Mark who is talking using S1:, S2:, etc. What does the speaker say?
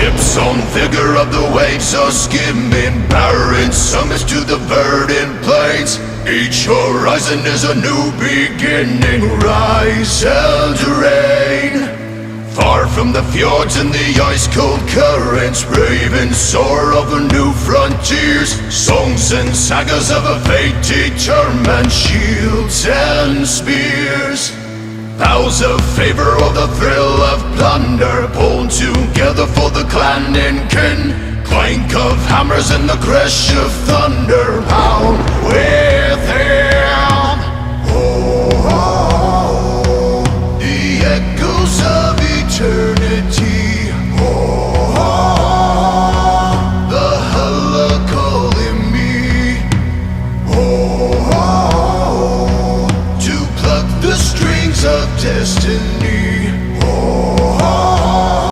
S1: Ships on vigor of the waves are skimming, barren summits to the verdant plains. Each horizon is a new beginning, rise and reign. Far from the fjords and the ice-cold currents, brave and soar over new frontiers. Songs and sagas of a fate determined, shields and spears. Vows of favor or the thrill of plunder, pulled together for the clan and kin. Clank of hammers and the crash of thunder, pound, win.